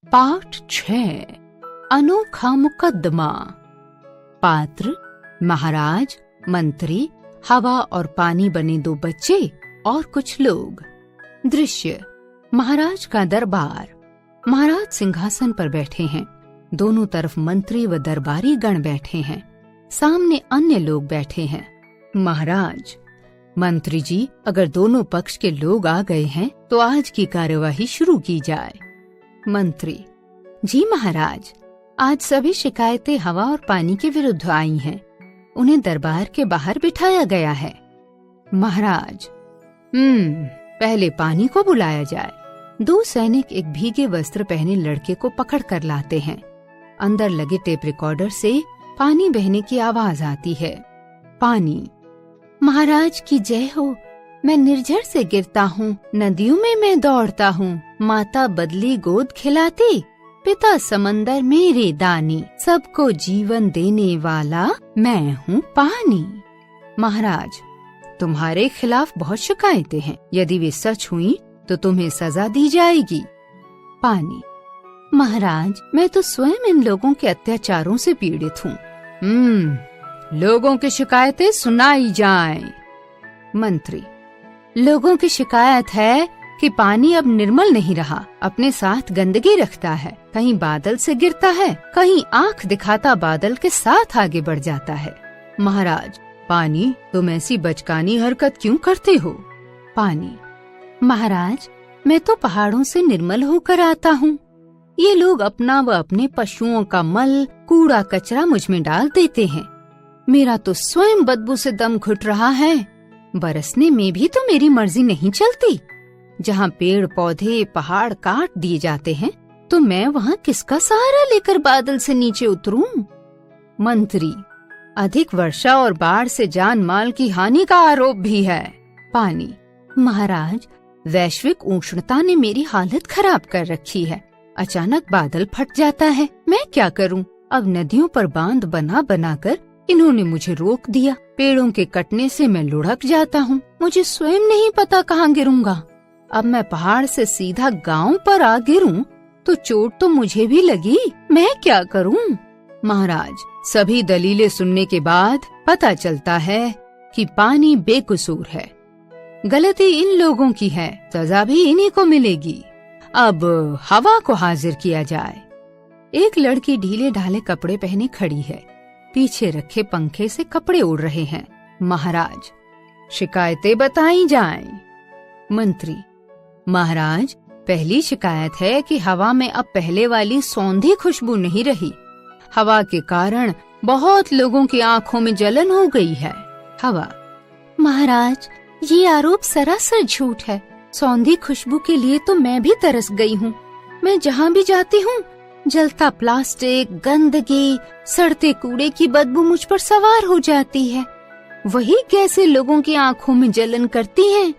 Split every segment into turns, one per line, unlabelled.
पाठ 6 अनोखा मुकदमा। पात्र महाराज, मंत्री, हवा और पानी बने 2 बच्चे और कुछ लोग। दृश्य महाराज का दरबार। महाराज सिंहासन पर बैठे हैं। दोनों तरफ मंत्री व दरबारी गण बैठे हैं। सामने अन्य लोग बैठे हैं। महाराज, मंत्री जी, अगर दोनों पक्ष के लोग आ गए हैं तो आज की कार्यवाही शुरू की जाए। मंत्री जी महाराज, आज सभी शिकायतें हवा और पानी के विरुद्ध आई हैं। उन्हें दरबार के बाहर बिठाया गया है। महाराज, पहले पानी को बुलाया जाए। 2 सैनिक एक भीगे वस्त्र पहने लड़के को पकड़ कर लाते हैं। अंदर लगे टेप रिकॉर्डर से पानी बहने की आवाज आती है। पानी। महाराज की जय हो। मैं निर्झर से गिरता हूँ, नदियों में मैं दौड़ता हूँ। माता बदली गोद खिलाती, पिता समंदर मेरे दानी। सबको जीवन देने वाला मैं हूँ पानी। महाराज, तुम्हारे खिलाफ बहुत शिकायतें हैं। यदि वे सच हुई तो तुम्हें सजा दी जाएगी। पानी। महाराज, मैं तो स्वयं इन लोगों के अत्याचारों से पीड़ित हूँ। लोगों की शिकायतें सुनाई जाएं। मंत्री, लोगों की शिकायत है कि पानी अब निर्मल नहीं रहा, अपने साथ गंदगी रखता है। कहीं बादल से गिरता है, कहीं आंख दिखाता बादल के साथ आगे बढ़ जाता है। महाराज, पानी, तुम ऐसी बचकानी हरकत क्यों करते हो? पानी। महाराज, मैं तो पहाड़ों से निर्मल होकर आता हूँ। ये लोग अपना व अपने पशुओं का मल, कूड़ा कचरा मुझ में डाल देते हैं। मेरा तो स्वयं बदबू से दम घुट रहा है। बरसने में भी तो मेरी मर्जी नहीं चलती। जहाँ पेड़ पौधे पहाड़ काट दिए जाते हैं तो मैं वहाँ किसका सहारा लेकर बादल से नीचे उतरूं? मंत्री, अधिक वर्षा और बाढ़ से जान माल की हानि का आरोप भी है। पानी। महाराज, वैश्विक उष्णता ने मेरी हालत खराब कर रखी है। अचानक बादल फट जाता है, मैं क्या करूं? अब नदियों पर बांध बना बनाकर इन्होंने मुझे रोक दिया। पेड़ों के कटने से मैं लुढ़क जाता हूँ। मुझे स्वयं नहीं पता कहाँ गिरूंगा। अब मैं पहाड़ से सीधा गांव पर आ गिरूं तो चोट तो मुझे भी लगी। मैं क्या करूं? महाराज, सभी दलीलें सुनने के बाद पता चलता है कि पानी बेकसूर है। गलती इन लोगों की है, सजा भी इन्हीं को मिलेगी। अब हवा को हाजिर किया जाए। एक लड़की ढीले ढाले कपड़े पहने खड़ी है। पीछे रखे पंखे से कपड़े उड़ रहे हैं। महाराज, शिकायतें बताई जाएं। मंत्री। महाराज, पहली शिकायत है कि हवा में अब पहले वाली सौंधी खुशबू नहीं रही। हवा के कारण बहुत लोगों की आंखों में जलन हो गई है। हवा। महाराज, ये आरोप सरासर झूठ है। सौंधी खुशबू के लिए तो मैं भी तरस गई हूँ। मैं जहाँ भी जाती हूँ, जलता प्लास्टिक, गंदगी, सड़ते कूड़े की बदबू मुझ पर सवार हो जाती है। वही कैसे लोगों की आंखों में जलन करती है।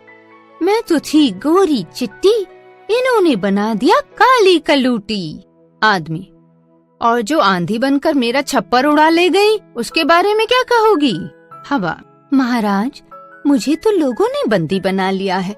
मैं तो थी गोरी चिट्टी, इन्होंने बना दिया काली कलूटी। आदमी। और जो आंधी बनकर मेरा छप्पर उड़ा ले गई, उसके बारे में क्या कहोगी? हवा। महाराज, मुझे तो लोगों ने बंदी बना लिया है।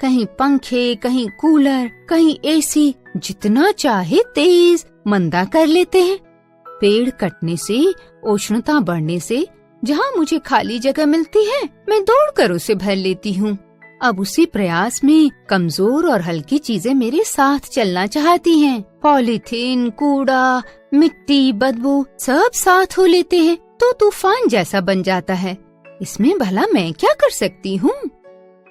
कहीं पंखे, कहीं कूलर, कहीं एसी, जितना चाहे तेज मंदा कर लेते हैं। पेड़ कटने से, उष्णता बढ़ने से जहाँ मुझे खाली जगह मिलती है, मैं दौड़कर उसे भर लेती हूँ। अब उसी प्रयास में कमजोर और हल्की चीजें मेरे साथ चलना चाहती हैं। पॉलीथीन, कूड़ा, मिट्टी, बदबू सब साथ हो लेते हैं तो तूफान जैसा बन जाता है। इसमें भला मैं क्या कर सकती हूँ?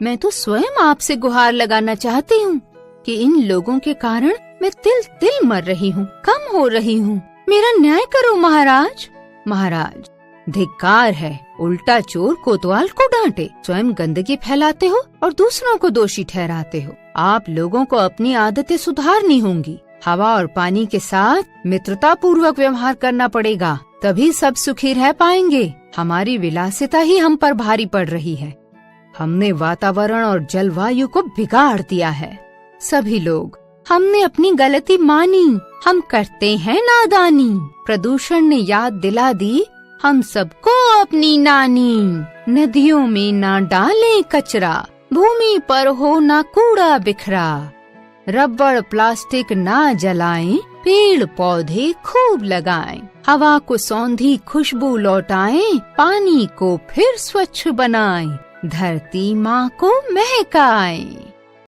मैं तो स्वयं आपसे गुहार लगाना चाहती हूँ कि इन लोगों के कारण मैं तिल तिल मर रही हूँ, कम हो रही हूँ। मेरा न्याय करो महाराज। महाराज, धिक्कार है। उल्टा चोर कोतवाल को डांटे। स्वयं गंदगी फैलाते हो और दूसरों को दोषी ठहराते हो। आप लोगों को अपनी आदतें सुधारनी होंगी। हवा और पानी के साथ मित्रता पूर्वक व्यवहार करना पड़ेगा, तभी सब सुखी रह पाएंगे। हमारी विलासिता ही हम पर भारी पड़ रही है। हमने वातावरण और जलवायु को बिगाड़ दिया है। सभी लोग, हमने अपनी गलती मानी, हम करते हैं नादानी। प्रदूषण ने याद दिला दी हम सबको अपनी नानी। नदियों में ना डालें कचरा, भूमि पर हो ना कूड़ा बिखरा। रबड़ प्लास्टिक ना जलाएं, पेड़ पौधे खूब लगाएं, हवा को सौंधी खुशबू लौटाएं, पानी को फिर स्वच्छ बनाएं, धरती माँ को महकाएं।